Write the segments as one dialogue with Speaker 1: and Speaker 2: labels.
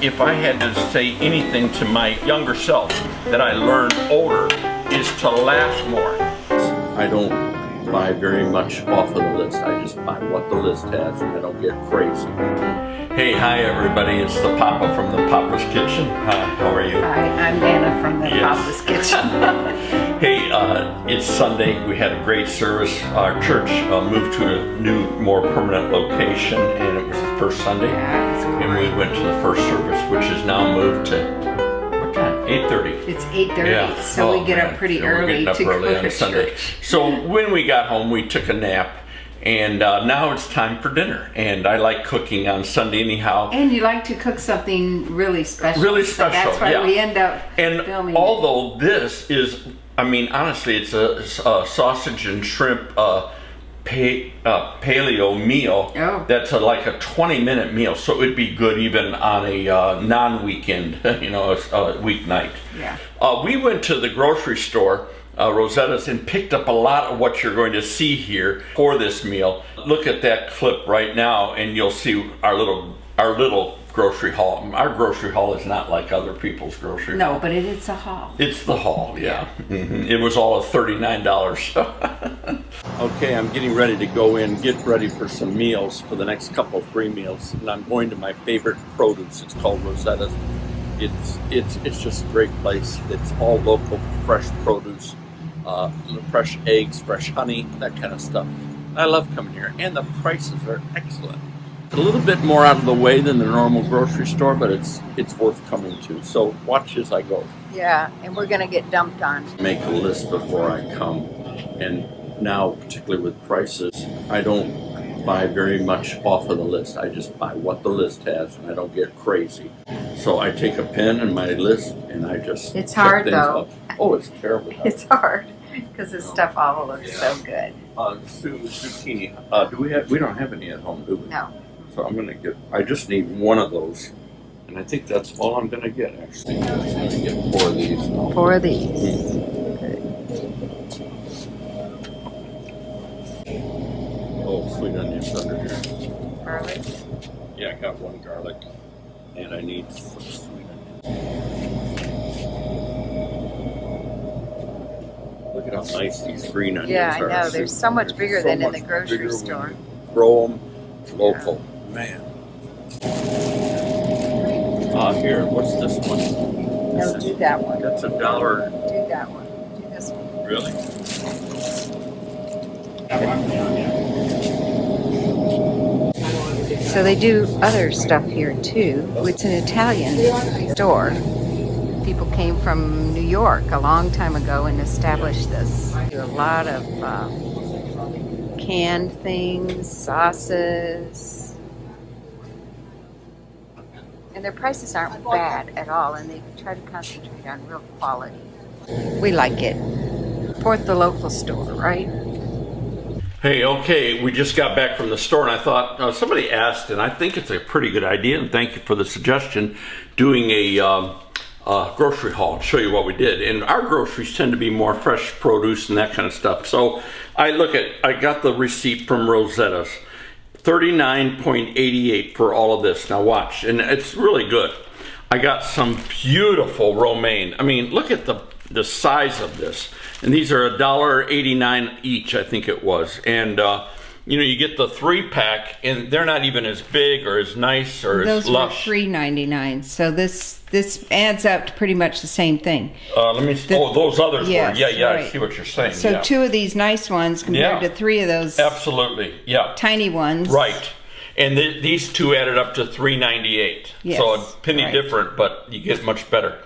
Speaker 1: If I had to say anything to my younger self that I learned older, is to laugh more. I don't buy very much off of the list. I just buy what the list has and I don't get crazy. Hey, hi everybody. It's the Papa from the Papa's Kitchen. Hi, how are you?
Speaker 2: Hi, I'm Nana from the Papa's Kitchen.
Speaker 1: Hey, it's Sunday. We had a great service. Our church moved to a new, more permanent location, and it was the first Sunday.
Speaker 2: Yeah, it's great.
Speaker 1: And we went to the first service, which is now moved to, what time? 8:30.
Speaker 2: It's 8:30,
Speaker 1: Yeah.
Speaker 2: so we get up pretty early to go to
Speaker 1: Sunday.
Speaker 2: church.
Speaker 1: So when we got home, we took a nap, and now it's time for dinner. And I like cooking on Sunday anyhow.
Speaker 2: And you like to cook something really special.
Speaker 1: Really
Speaker 2: So
Speaker 1: special,
Speaker 2: that's why
Speaker 1: yeah.
Speaker 2: we end up
Speaker 1: And
Speaker 2: filming
Speaker 1: although this is, I mean, honestly, it's a sausage and shrimp paleo meal.
Speaker 2: Oh.
Speaker 1: That's like a 20-minute meal, so it would be good even on a non-weekend, you know, a weeknight.
Speaker 2: Yeah.
Speaker 1: We went to the grocery store, Rosetta's, and picked up a lot of what you're going to see here for this meal. Look at that clip right now, and you'll see our little grocery haul. Our grocery haul is not like other people's grocery haul.
Speaker 2: No, but it's a haul.
Speaker 1: It's the haul, yeah. Mm-hmm. It was all $39. Okay, I'm getting ready to go in, get ready for some meals for the next couple, 3 meals, and I'm going to my favorite produce. It's called Rosetta's. It's just a great place. It's all local, fresh produce, fresh eggs, fresh honey, that kind of stuff. I love coming here, and the prices are excellent. A little bit more out of the way than the normal grocery store, but it's worth coming to. So watch as I go.
Speaker 2: Yeah, and we're going to get dumped on.
Speaker 1: Make a list before I come, and now, particularly with prices, I don't buy very much off of the list. I just buy what the list has, and I don't get crazy. So I take a pen and my list, and I just
Speaker 2: It's hard,
Speaker 1: check things
Speaker 2: though.
Speaker 1: up. Oh, it's terrible.
Speaker 2: It's hard because the stuff all looks so good.
Speaker 1: Zucchini. We don't have any at home, do we?
Speaker 2: No.
Speaker 1: So I'm gonna get. I just need one of those, and I think that's all I'm gonna get. Actually, I'm gonna get 4 of these.
Speaker 2: 4 of these.
Speaker 1: Oh, sweet onions under here.
Speaker 2: Garlic.
Speaker 1: Yeah, I got 1 garlic, and I need some sweet onions. Look at how nice these green onions
Speaker 2: Yeah, I
Speaker 1: are.
Speaker 2: know. They're so much bigger than in the
Speaker 1: much
Speaker 2: grocery
Speaker 1: bigger when
Speaker 2: store.
Speaker 1: you grow them. It's local. Man. Here, what's this one?
Speaker 2: No, do that one.
Speaker 1: That's $1.
Speaker 2: Do that one. Do this one.
Speaker 1: Really?
Speaker 2: So they do other stuff here too. It's an Italian store. People came from New York a long time ago and established this. Do a lot of canned things, sauces. And their prices aren't bad at all, and they try to concentrate on real quality. We like it. Support the local store, right?
Speaker 1: Hey, okay, we just got back from the store, and I thought, somebody asked, and I think it's a pretty good idea, and thank you for the suggestion, doing a grocery haul and show you what we did. And our groceries tend to be more fresh produce and that kind of stuff. So I got the receipt from Rosetta's, $39.88 for all of this. Now watch, and it's really good. I got some beautiful romaine. I mean, look at the size of this. And these are $1.89 each, I think it was. And you know, you get the 3-pack, and they're not even as big or as nice or
Speaker 2: Those
Speaker 1: as lush.
Speaker 2: were $3.99. So this adds up to pretty much the same thing.
Speaker 1: Let me see. Oh, those others
Speaker 2: Yes,
Speaker 1: were. Yeah,
Speaker 2: right.
Speaker 1: I see what you're saying.
Speaker 2: So
Speaker 1: yeah.
Speaker 2: 2 of these nice ones compared
Speaker 1: Yeah.
Speaker 2: to 3 of those
Speaker 1: Absolutely, yeah.
Speaker 2: tiny ones.
Speaker 1: Right. And these 2 added up to $3.98.
Speaker 2: Yes,
Speaker 1: So a penny
Speaker 2: right.
Speaker 1: different, but you get much better.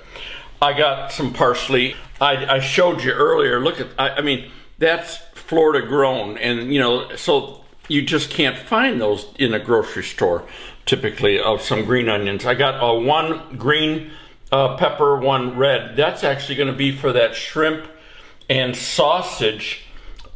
Speaker 1: I got some parsley. I showed you earlier. Look at, I mean, that's Florida grown, and you know, so you just can't find those in a grocery store typically, of some green onions. I got 1 green pepper, 1 red. That's actually going to be for that shrimp and sausage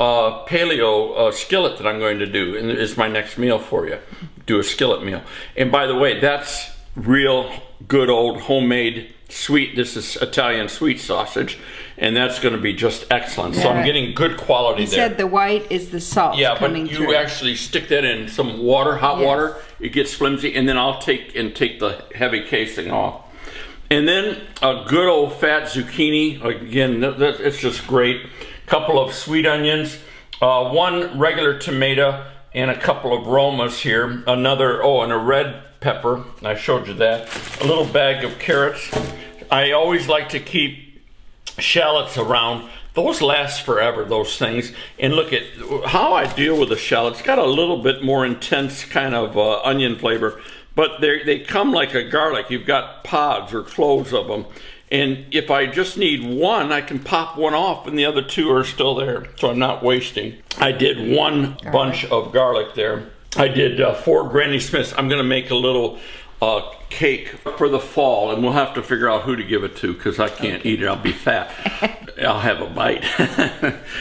Speaker 1: paleo skillet that I'm going to do, and it's my next meal for you. Do a skillet meal. And by the way, that's real good old homemade sweet. This is Italian sweet sausage, and that's going to be just excellent. So I'm getting good quality there.
Speaker 2: You said the white is the salt coming through.
Speaker 1: You actually stick that in some water, hot water. It gets flimsy, and then I'll take the heavy casing off. And then a good old fat zucchini. Again, it's just great. Couple of sweet onions, one regular tomato, and a couple of Romas here. Another, and a red pepper. I showed you that. A little bag of carrots. I always like to keep shallots around. Those last forever, those things. And look at how I deal with the shallots. It's got a little bit more intense kind of onion flavor. But they come like a garlic. You've got pods or cloves of them. And if I just need one, I can pop one off and the other two are still there. So I'm not wasting. I did one bunch of garlic there. I did 4 Granny Smiths. I'm going to make a little cake for the fall. And we'll have to figure out who to give it to because I can't eat it. I'll be fat. I'll have a bite.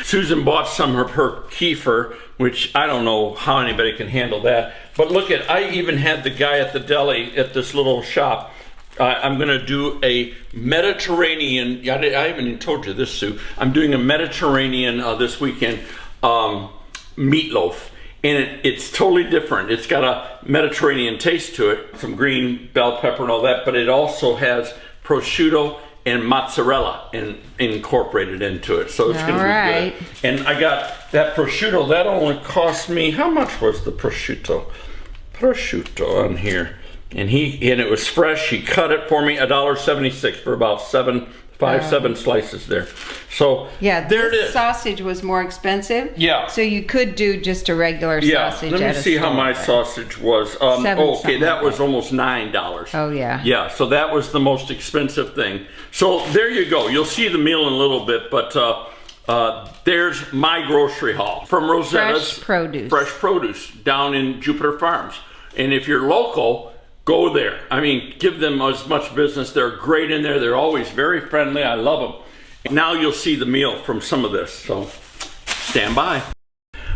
Speaker 1: Susan bought some of her kefir, which I don't know how anybody can handle that. But look at, I even had the guy at the deli at this little shop. I'm going to do a Mediterranean, I haven't even told you this, Sue. I'm doing a Mediterranean this weekend meatloaf. And it's totally different. It's got a Mediterranean taste to it, some green bell pepper and all that, but it also has prosciutto and mozzarella incorporated into it. So it's going to be good. And I got that prosciutto, that only cost me, how much was the prosciutto? Prosciutto on here. And it was fresh. He cut it for me, $1.76 for about 7 slices there. So there it is.
Speaker 2: Sausage was more expensive.
Speaker 1: Yeah.
Speaker 2: So you could do just a regular sausage.
Speaker 1: Let me see how my sausage was. Okay, that was almost $9.
Speaker 2: Oh yeah.
Speaker 1: Yeah. So that was the most expensive thing. So there you go. You'll see the meal in a little bit, but there's my grocery haul from Rosetta's Fresh Produce down in Jupiter Farms. And if you're local, go there. I mean, give them as much business. They're great in there. They're always very friendly. I love them. Now you'll see the meal from some of this, so stand by.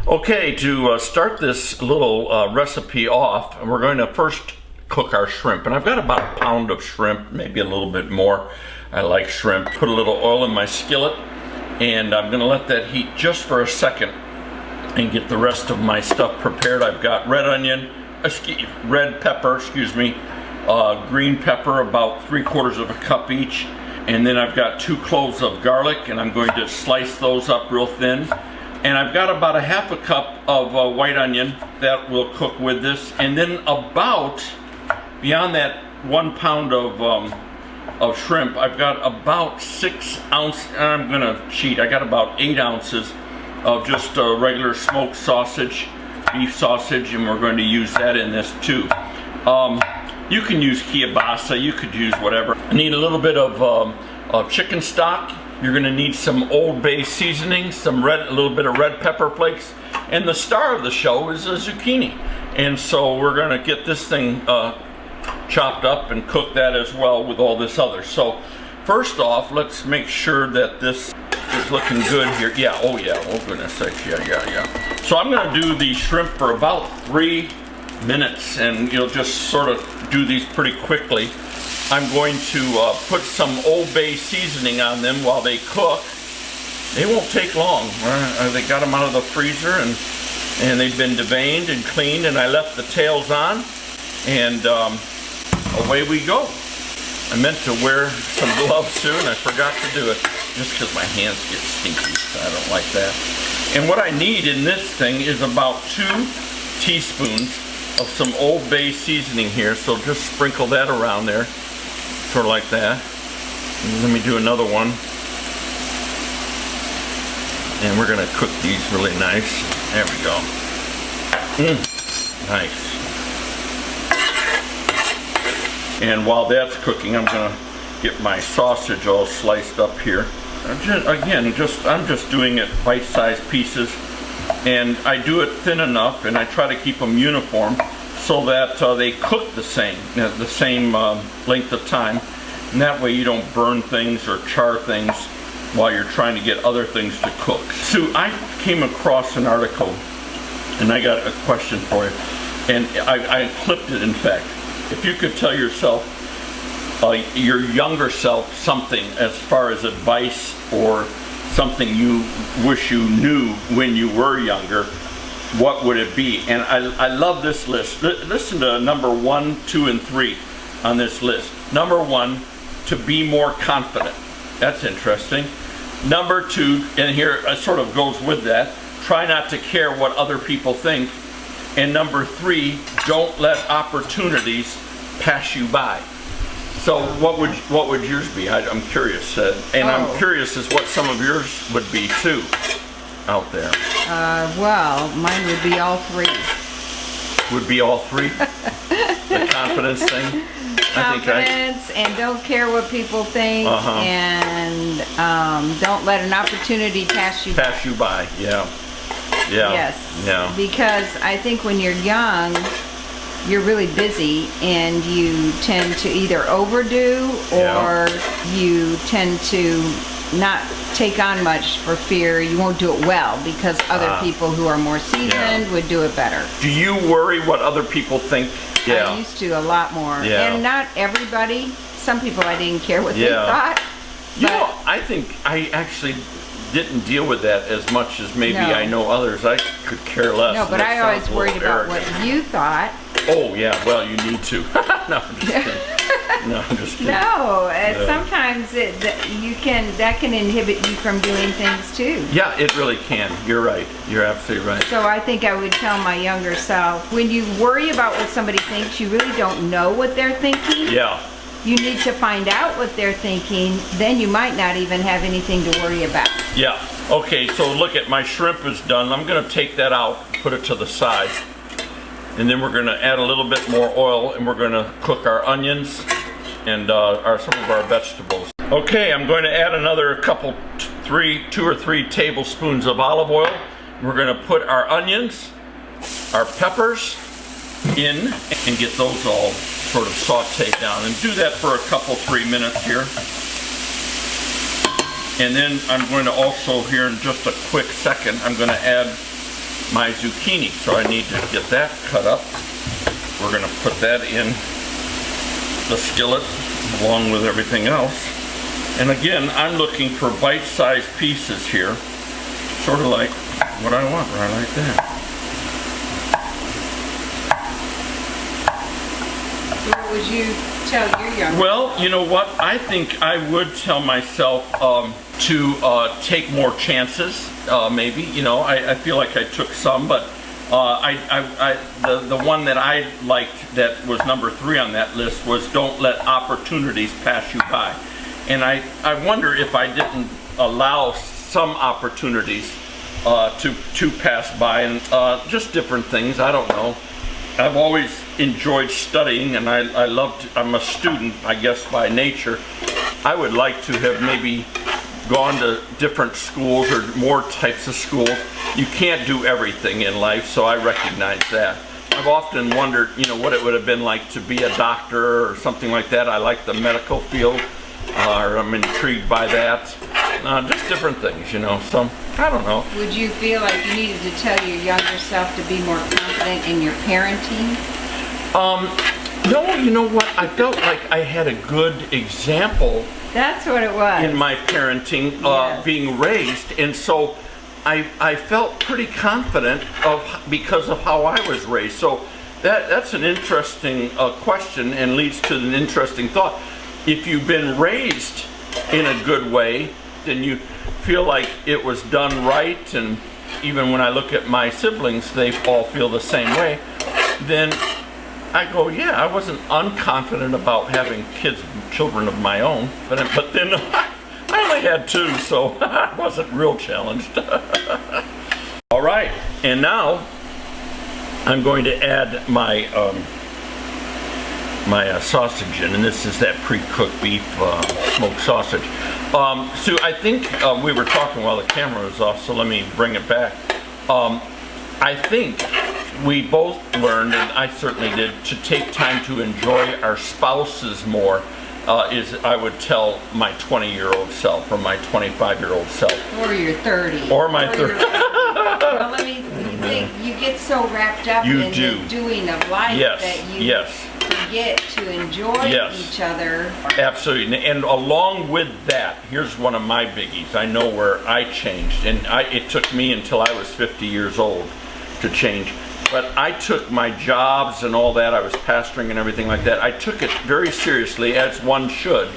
Speaker 1: Okay, to start this little recipe off, we're going to first cook our shrimp. And I've got about a pound of shrimp, maybe a little bit more. I like shrimp. Put a little oil in my skillet, and I'm going to let that heat just for a second and get the rest of my stuff prepared. I've got red pepper, green pepper, about 3/4 of a cup each, and then I've got 2 cloves of garlic, and I'm going to slice those up real thin. And I've got about a 1/2 cup of white onion that will cook with this, and then about, beyond that 1 pound of shrimp, I've got about 6 ounces. I'm gonna cheat. I got about 8 ounces of just regular smoked sausage, beef sausage, and we're going to use that in this too. You can use kielbasa, you could use whatever. I need a little bit of chicken stock. You're going to need some Old Bay seasoning, a little bit of red pepper flakes, and the star of the show is a zucchini. And so we're going to get this thing chopped up and cook that as well with all this other. So first off, let's make sure that this is looking good here. Yeah, oh goodness sakes, yeah. So I'm going to do the shrimp for about 3 minutes, and you'll just sort of do these pretty quickly. I'm going to put some Old Bay seasoning on them while they cook. They won't take long. They got them out of the freezer, and they've been deveined and cleaned, and I left the tails on, and away we go. I meant to wear some gloves too, and I forgot to do it just because my hands get stinky. So I don't like that. And what I need in this thing is about 2 teaspoons of some Old Bay seasoning here. So just sprinkle that around there, sort of like that. And let me do another one. And we're gonna cook these really nice. There we go. Nice. And while that's cooking, I'm gonna get my sausage all sliced up here. I'm just doing it bite-sized pieces, and I do it thin enough, and I try to keep them uniform so that they cook the same length of time, and that way you don't burn things or char things while you're trying to get other things to cook. So I came across an article, and I got a question for you, and I clipped it, in fact. If you could tell yourself your younger self something as far as advice or something you wish you knew when you were younger, what would it be? And I love this list. Listen to number 1, 2, and 3 on this list. Number 1, to be more confident. That's interesting. Number 2, and here it sort of goes with that, try not to care what other people think. And number 3, don't let opportunities pass you by. So what would yours be? I'm curious, and I'm curious as what some of yours would be too, out there.
Speaker 2: Well, mine would be all 3.
Speaker 1: Would be all 3? The confidence thing.
Speaker 2: Confidence, and don't care what people think, and don't let an opportunity pass you
Speaker 1: by. Yeah.
Speaker 2: Yes.
Speaker 1: Yeah.
Speaker 2: Because I think when you're young, you're really busy, and you tend to either overdo or you tend to not take on much for fear you won't do it well, because other people who are more seasoned would do it better.
Speaker 1: Do you worry what other people think?
Speaker 2: I used to a lot more. And not everybody. Some people I didn't care what they thought.
Speaker 1: You know, I think I actually didn't deal with that as much as maybe I know others. I could care less.
Speaker 2: No, but I always worried about what you thought.
Speaker 1: Oh yeah, well you need to. No, I'm just kidding. No, I'm just kidding.
Speaker 2: No, sometimes that can inhibit you from doing things too.
Speaker 1: Yeah, it really can. You're right. You're absolutely right.
Speaker 2: So I think I would tell my younger self, when you worry about what somebody thinks, you really don't know what they're thinking.
Speaker 1: Yeah.
Speaker 2: You need to find out what they're thinking, then you might not even have anything to worry about.
Speaker 1: Yeah. Okay, so look at my shrimp is done. I'm going to take that out, put it to the side. And then we're going to add a little bit more oil, and we're going to cook our onions and some of our vegetables. Okay, I'm going to add another 2 or 3 tablespoons of olive oil. We're going to put our onions, our peppers in, and get those all sort of sauteed down, and do that for a 3 minutes here. And then I'm going to also, here in just a quick second, I'm going to add my zucchini. So I need to get that cut up. We're going to put that in the skillet along with everything else. And again, I'm looking for bite-sized pieces here, sort of like what I want, right like that.
Speaker 2: What would you tell your younger?
Speaker 1: Well, you know what? I think I would tell myself to take more chances. Maybe, you know, I feel like I took some, but the one that I liked that was number 3 on that list was don't let opportunities pass you by. And I wonder if I didn't allow some opportunities to pass by, and just different things. I don't know. I've always enjoyed studying, and I'm a student, I guess, by nature. I would like to have maybe gone to different schools or more types of schools. You can't do everything in life, so I recognize that. I've often wondered, you know, what it would have been like to be a doctor or something like that. I like the medical field, or I'm intrigued by that. Just different things, you know, so I don't know.
Speaker 2: Would you feel like you needed to tell your younger self to be more confident in your parenting?
Speaker 1: No, you know what? I felt like I had a good example.
Speaker 2: That's what it was.
Speaker 1: In my parenting, being raised, and so I felt pretty confident because of how I was raised. So that's an interesting question, and leads to an interesting thought. If you've been raised in a good way, then you feel like it was done right, and even when I look at my siblings, they all feel the same way, then I go, yeah, I wasn't unconfident about having children of my own, but then I only had 2, so I wasn't real challenged. All right, and now I'm going to add my sausage in, and this is that pre-cooked beef smoked sausage. Sue, I think we were talking while the camera was off, so let me bring it back. I think we both learned, and I certainly did, to take time to enjoy our spouses more, is I would tell my 20-year-old self, or my 25-year-old self.
Speaker 2: Or your 30.
Speaker 1: Or my 30.
Speaker 2: Well, let me think. think you get so wrapped up
Speaker 1: You
Speaker 2: in
Speaker 1: do.
Speaker 2: the doing of life
Speaker 1: Yes,
Speaker 2: that you
Speaker 1: yes.
Speaker 2: forget to enjoy
Speaker 1: Yes.
Speaker 2: each other.
Speaker 1: Absolutely, and along with that, here's one of my biggies. I know where I changed, and it took me until I was 50 years old to change. But I took my jobs and all that, I was pastoring and everything like that, I took it very seriously, as one should.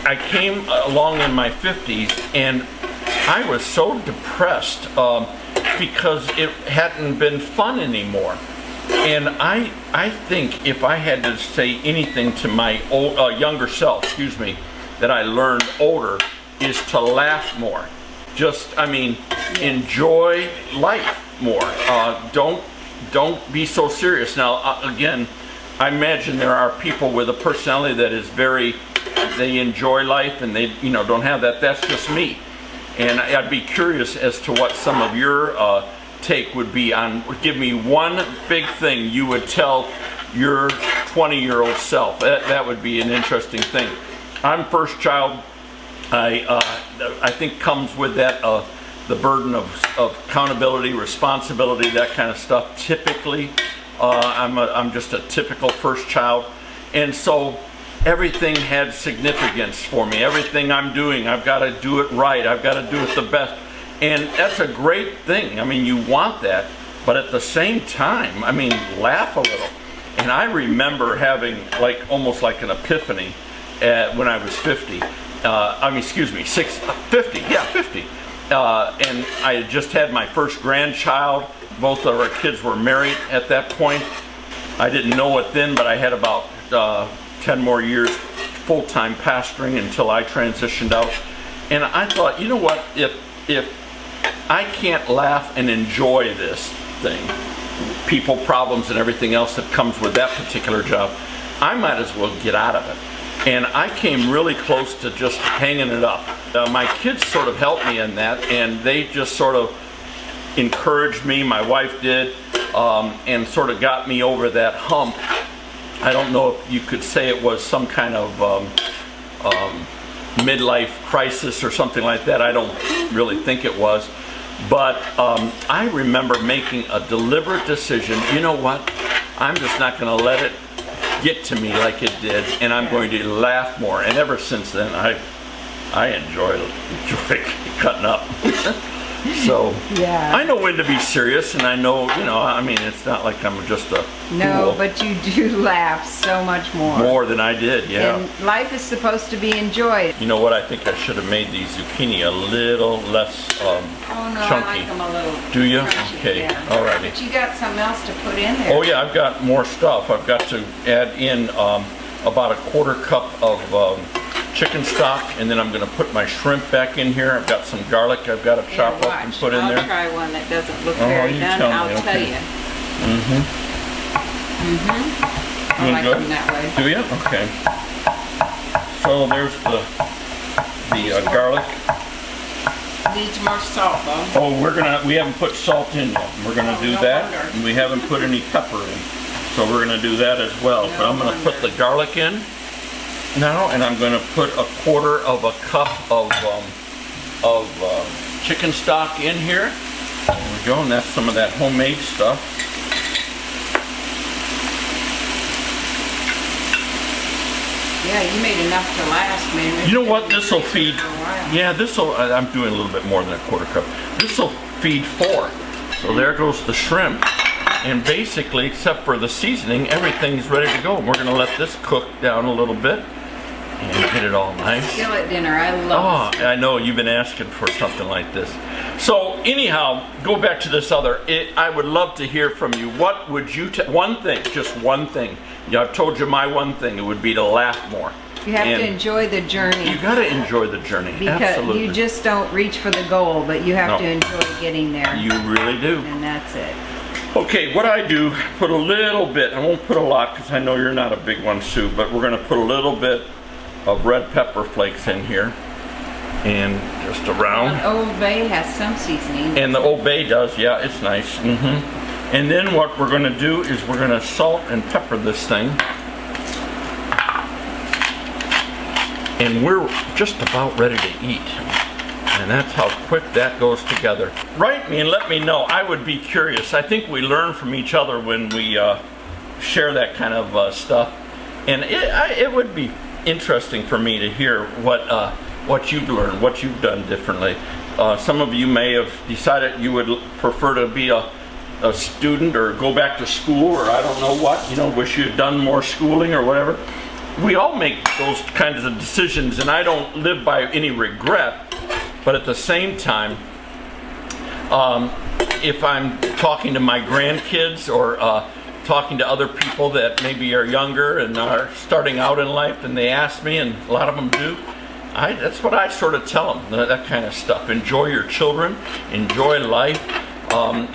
Speaker 1: I came along in my 50s, and I was so depressed because it hadn't been fun anymore. And I think if I had to say anything to my younger self, that I learned older, is to laugh more. Enjoy life more. Don't be so serious. Now, again, I imagine there are people with a personality that is they enjoy life and they, don't have that. That's just me. And I'd be curious as to what some of your take would be on, give me one big thing you would tell your 20-year-old self. That would be an interesting thing. I'm first child. I think comes with that the burden of accountability, responsibility, that kind of stuff. Typically, I'm just a typical first child, and so everything had significance for me. Everything I'm doing, I've got to do it right. I've got to do it the best. And that's a great thing. You want that, but at the same time, laugh a little. And I remember having almost like an epiphany when I was 50. 50. Yeah, 50. And I had just had my first grandchild. Both of our kids were married at that point. I didn't know it then, but I had about 10 more years full-time pastoring until I transitioned out. And I thought, you know what, if I can't laugh and enjoy this thing, people problems and everything else that comes with that particular job, I might as well get out of it. And I came really close to just hanging it up. My kids sort of helped me in that, and they just sort of encouraged me, my wife did, and sort of got me over that hump. I don't know if you could say it was some kind of midlife crisis or something like that. I don't really think it was. But I remember making a deliberate decision, you know what, I'm just not going to let it get to me like it did, and I'm going to laugh more. And ever since then, I enjoy cutting up. So
Speaker 2: yeah.
Speaker 1: I know when to be serious, and I know, it's not like I'm just a
Speaker 2: No,
Speaker 1: fool.
Speaker 2: but you do laugh so much more.
Speaker 1: More than I did, yeah.
Speaker 2: And life is supposed to be enjoyed.
Speaker 1: You know what? I think I should have made these zucchini a little less chunky.
Speaker 2: I like them a little
Speaker 1: Do you?
Speaker 2: crunchy,
Speaker 1: Okay,
Speaker 2: yeah.
Speaker 1: alrighty.
Speaker 2: But you got something else to put in there.
Speaker 1: Oh yeah, I've got more stuff. I've got to add in about a quarter cup of chicken stock, and then I'm going to put my shrimp back in here. I've got some garlic I've got to chop up and put in there.
Speaker 2: I'll try one that doesn't look
Speaker 1: Oh,
Speaker 2: very
Speaker 1: you
Speaker 2: done.
Speaker 1: tell me,
Speaker 2: I'll tell
Speaker 1: okay.
Speaker 2: you. I
Speaker 1: Doing
Speaker 2: like
Speaker 1: good?
Speaker 2: them that way.
Speaker 1: Do you? Okay. So there's the garlic.
Speaker 2: Needs more salt though.
Speaker 1: Oh, we haven't put salt in yet. We're gonna do
Speaker 2: no
Speaker 1: that,
Speaker 2: wonder.
Speaker 1: and we haven't put any pepper in. So we're gonna do that as well.
Speaker 2: No
Speaker 1: But I'm gonna put
Speaker 2: wonder.
Speaker 1: the garlic in now, and I'm gonna put a quarter of a cup of chicken stock in here. There we go, and that's some of that homemade stuff.
Speaker 2: Yeah, you made enough to last, man.
Speaker 1: You know what? This will feed.
Speaker 2: For a while.
Speaker 1: Yeah, this will. I'm doing a little bit more than a quarter cup. This will feed 4. So there goes the shrimp, and basically, except for the seasoning, everything's ready to go. We're going to let this cook down a little bit and get it all nice.
Speaker 2: Skillet dinner, I love it.
Speaker 1: I know you've been asking for something like this. So anyhow, go back to this other. I would love to hear from you. What would you? One thing, just one thing. Yeah, I've told you my one thing. It would be to laugh more.
Speaker 2: You have
Speaker 1: And
Speaker 2: to enjoy the journey.
Speaker 1: You got to enjoy the journey.
Speaker 2: Because
Speaker 1: Absolutely.
Speaker 2: you just don't reach for the goal, but you have
Speaker 1: No.
Speaker 2: to enjoy getting there.
Speaker 1: You really do.
Speaker 2: And that's it.
Speaker 1: Okay, what I do, put a little bit. I won't put a lot because I know you're not a big one, Sue. But we're going to put a little bit of red pepper flakes in here, and just around.
Speaker 2: Old Bay has some seasoning.
Speaker 1: And the Old Bay does, yeah, it's nice. And then what we're going to do is we're going to salt and pepper this thing. And we're just about ready to eat. And that's how quick that goes together. Write me and let me know. I would be curious. I think we learn from each other when we share that kind of stuff. And it would be interesting for me to hear what you've learned, what you've done differently. Some of you may have decided you would prefer to be a student or go back to school, or I don't know what, wish you had done more schooling or whatever. We all make those kinds of decisions, and I don't live by any regret. But at the same time, if I'm talking to my grandkids or talking to other people that maybe are younger and are starting out in life, and they ask me, and a lot of them do, that's what I sort of tell them, that kind of stuff. Enjoy your children, enjoy life.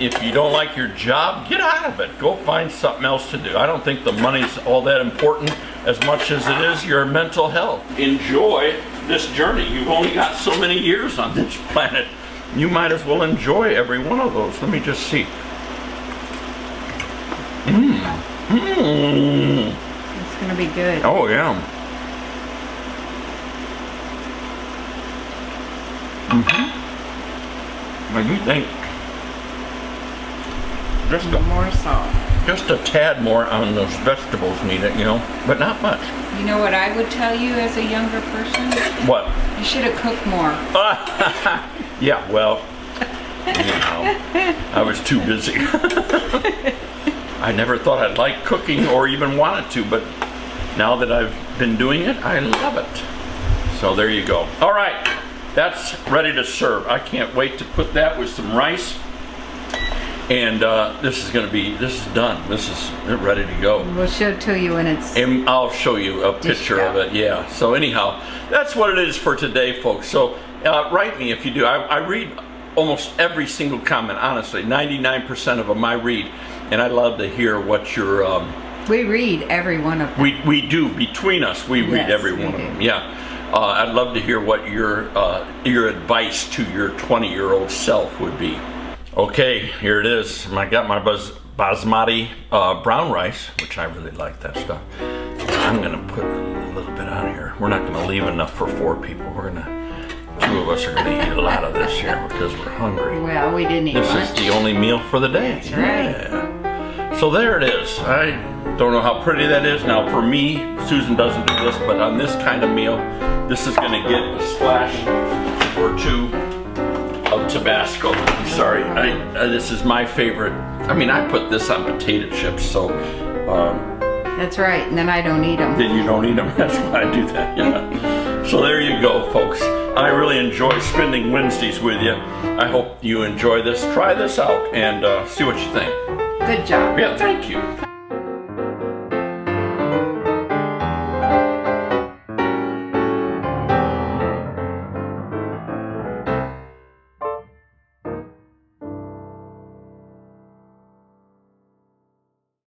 Speaker 1: If you don't like your job, get out of it. Go find something else to do. I don't think the money's all that important as much as it is your mental health. Enjoy this journey. You've only got so many years on this planet. You might as well enjoy every one of those. Let me just see.
Speaker 2: It's gonna be good.
Speaker 1: Oh yeah. What do you think? Just
Speaker 2: more salt.
Speaker 1: Just a tad more on those vegetables needed, but not much.
Speaker 2: You know what I would tell you as a younger person?
Speaker 1: What?
Speaker 2: You should have cooked more.
Speaker 1: Yeah, well, I was too busy. I never thought I'd like cooking or even wanted to, but now that I've been doing it, I love it. So there you go. All right, that's ready to serve. I can't wait to put that with some rice. And this is done. This is ready to go.
Speaker 2: We'll show it to you when it's...
Speaker 1: And I'll show you a picture of it, yeah. So anyhow, that's what it is for today, folks. So write me if you do. I read almost every single comment, honestly. 99% of them I read. And I love to hear what your...
Speaker 2: we read every one of them.
Speaker 1: We do. Between us, we read every one of them, yeah. I'd love to hear what your advice to your 20-year-old self would be. Okay, here it is. I got my basmati brown rice, which I really like that stuff. I'm gonna put a little bit on here. We're not gonna leave enough for 4 people. Two of us are gonna eat a lot of this here because we're hungry.
Speaker 2: Well, we didn't eat
Speaker 1: This
Speaker 2: much.
Speaker 1: is the only meal for the day.
Speaker 2: That's right.
Speaker 1: Yeah. So there it is. I don't know how pretty that is. Now for me, Susan doesn't do this, but on this kind of meal, this is gonna get a splash or 2 of Tabasco. I'm sorry, this is my favorite. I mean, I put this on potato chips, so.
Speaker 2: That's right, and then I don't eat them.
Speaker 1: Then you don't eat them, that's why I do that, yeah. So there you go, folks. I really enjoy spending Wednesdays with you. I hope you enjoy this. Try this out and see what you think.
Speaker 2: Good job.
Speaker 1: Yeah, thank you.